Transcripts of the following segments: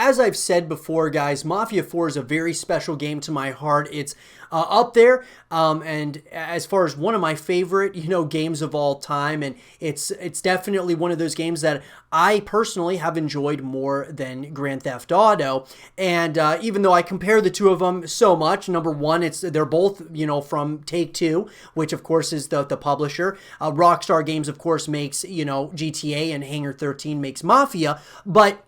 as I've said before, guys, Mafia 4 is a very special game to my heart. It's up there, and as far as one of my favorite, games of all time, and it's definitely one of those games that I personally have enjoyed more than Grand Theft Auto. And even though I compare the two of them so much, number one, they're both from Take-Two, which of course is the publisher. Rockstar Games, of course, makes GTA, and Hangar 13 makes Mafia, but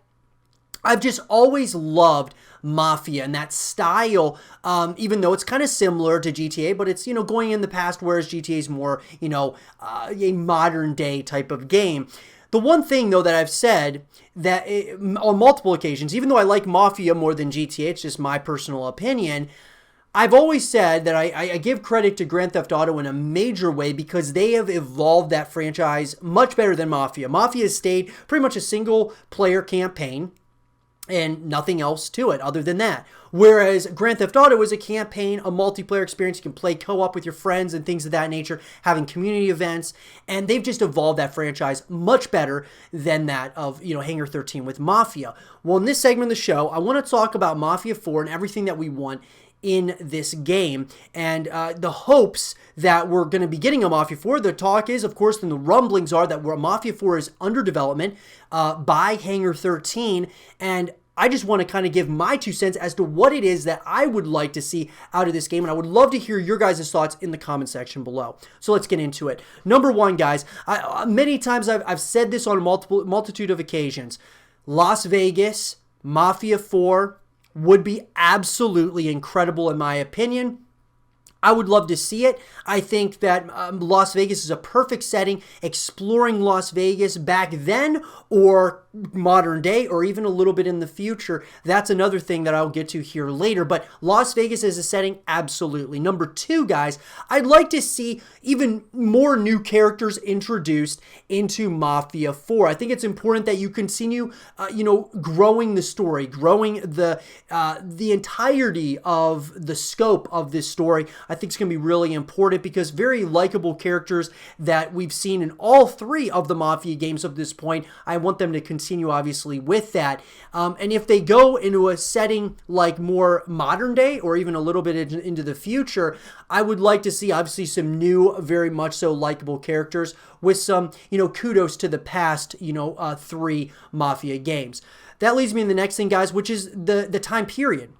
I've just always loved Mafia and that style, even though it's kind of similar to GTA, but it's, going in the past, whereas GTA is more, a modern day type of game. The one thing, though, that I've said that on multiple occasions, even though I like Mafia more than GTA, it's just my personal opinion, I've always said that I give credit to Grand Theft Auto in a major way because they have evolved that franchise much better than Mafia. Mafia has stayed pretty much a single-player campaign and nothing else to it other than that. Whereas Grand Theft Auto is a campaign, a multiplayer experience. You can play co-op with your friends and things of that nature, having community events, and they've just evolved that franchise much better than that of, Hangar 13 with Mafia. Well, in this segment of the show, I want to talk about Mafia 4 and everything that we want in this game, and the hopes that we're going to be getting a Mafia 4. The talk is, of course, and the rumblings are that Mafia 4 is under development by Hangar 13, and I just want to kind of give my 2 cents as to what it is that I would like to see out of this game, and I would love to hear your guys' thoughts in the comment section below. So let's get into it. Number one, guys, many times I've said this on a multitude of occasions. Las Vegas, Mafia 4, would be absolutely incredible in my opinion. I would love to see it. I think that Las Vegas is a perfect setting. Exploring Las Vegas back then or modern day or even a little bit in the future, that's another thing that I'll get to here later. But Las Vegas as a setting, absolutely. Number two, guys, I'd like to see even more new characters introduced into Mafia 4. I think it's important that you continue, growing the story, growing the entirety of the scope of this story. I think it's going to be really important because very likable characters that we've seen in all 3 of the Mafia games up to this point, I want them to continue, obviously, with that. And if they go into a setting like more modern day or even a little bit into the future, I would like to see, obviously, some new, very much so likable characters with some, kudos to the past, 3 Mafia games. That leads me to the next thing, guys, which is the time period.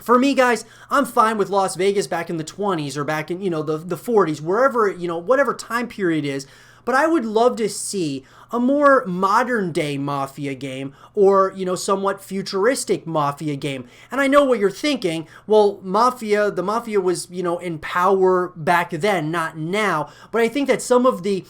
For me, guys, I'm fine with Las Vegas back in the 20s or back in, the 40s, wherever, whatever time period is. But I would love to see a more modern day Mafia game or, somewhat futuristic Mafia game. And I know what you're thinking. Well, the Mafia was, in power back then, not now. But I think that some of the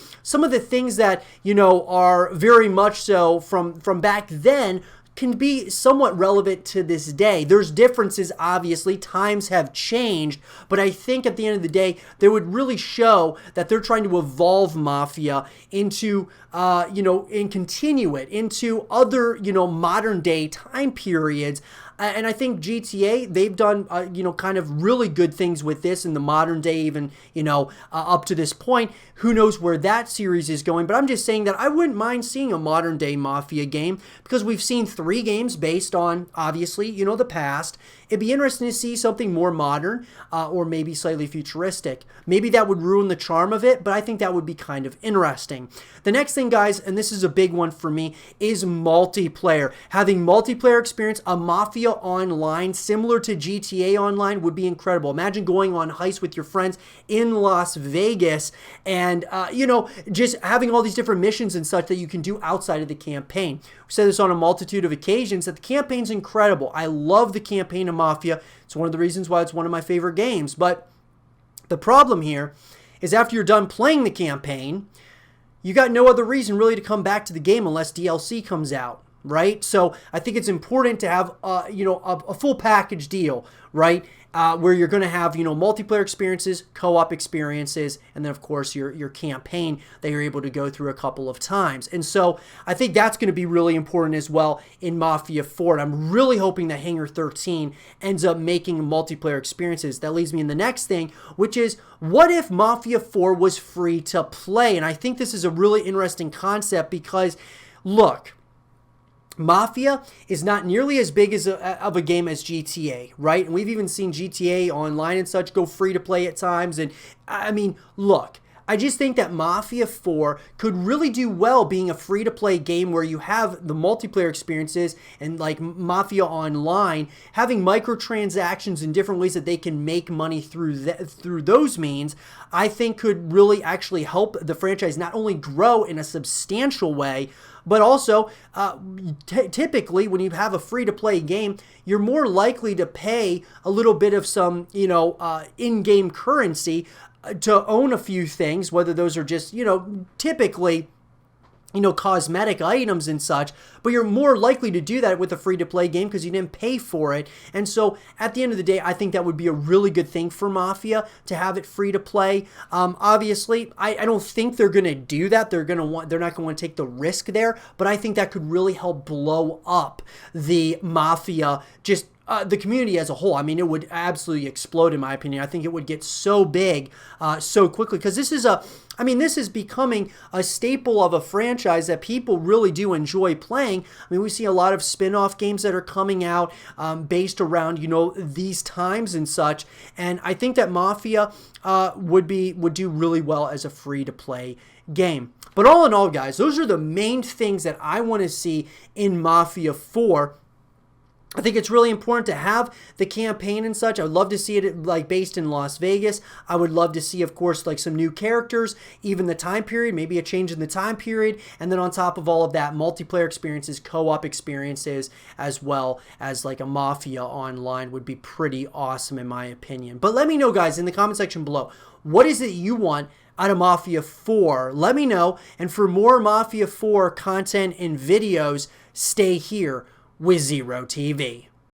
things that, are very much so from back then can be somewhat relevant to this day. There's differences, obviously. Times have changed, but I think at the end of the day, they would really show that they're trying to evolve Mafia into, and continue it into other, modern day time periods. And I think GTA, they've done, kind of really good things with this in the modern day, even, up to this point. Who knows where that series is going, but I'm just saying that I wouldn't mind seeing a modern day Mafia game because we've seen 3 games based on, obviously, the past. It'd be interesting to see something more modern or maybe slightly futuristic. Maybe that would ruin the charm of it, but I think that would be kind of interesting. The next thing, guys, and this is a big one for me, is multiplayer. Having multiplayer experience, a Mafia Online, similar to GTA Online, would be incredible. Imagine going on heists with your friends in Las Vegas and, just having all these different missions and such that you can do outside of the campaign. We said this on a multitude of occasions that the campaign's incredible. I love the campaign of Mafia. It's one of the reasons why it's one of my favorite games. But the problem here is after you're done playing the campaign, you got no other reason really to come back to the game unless DLC comes out, right? So I think it's important to have, a full package deal, right? Where you're going to have, multiplayer experiences, co-op experiences, and then, of course, your campaign that you're able to go through a couple of times. And so I think that's going to be really important as well in Mafia 4. And I'm really hoping that Hangar 13 ends up making multiplayer experiences. That leads me in the next thing, which is, what if Mafia 4 was free to play? And I think this is a really interesting concept because, look, Mafia is not nearly as big as of a game as GTA, right? And we've even seen GTA Online and such go free to play at times. And I mean, look, I just think that Mafia 4 could really do well being a free-to-play game where you have the multiplayer experiences and like Mafia Online, having microtransactions and different ways that they can make money through those means, I think could really actually help the franchise not only grow in a substantial way, but also typically when you have a free-to-play game, you're more likely to pay a little bit of some, in-game currency to own a few things, whether those are just, typically, cosmetic items and such, but you're more likely to do that with a free-to-play game because you didn't pay for it. And so at the end of the day, I think that would be a really good thing for Mafia to have it free-to-play. Obviously, I don't think they're going to do that. They're not going to want to take the risk there, but I think that could really help blow up the Mafia, just the community as a whole. I mean, it would absolutely explode in my opinion. I think it would get so big so quickly because this is becoming a staple of a franchise that people really do enjoy playing. I mean, we see a lot of spin-off games that are coming out based around, these times and such. And I think that Mafia would do really well as a free-to-play game. But all in all, guys, those are the main things that I want to see in Mafia 4. I think it's really important to have the campaign and such. I would love to see it like based in Las Vegas. I would love to see, of course, like some new characters, even the time period, maybe a change in the time period. And then on top of all of that, multiplayer experiences, co-op experiences, as well as like a Mafia Online would be pretty awesome in my opinion. But let me know, guys, in the comment section below, what is it you want out of Mafia 4? Let me know. And for more Mafia 4 content and videos, stay here with Zero TV.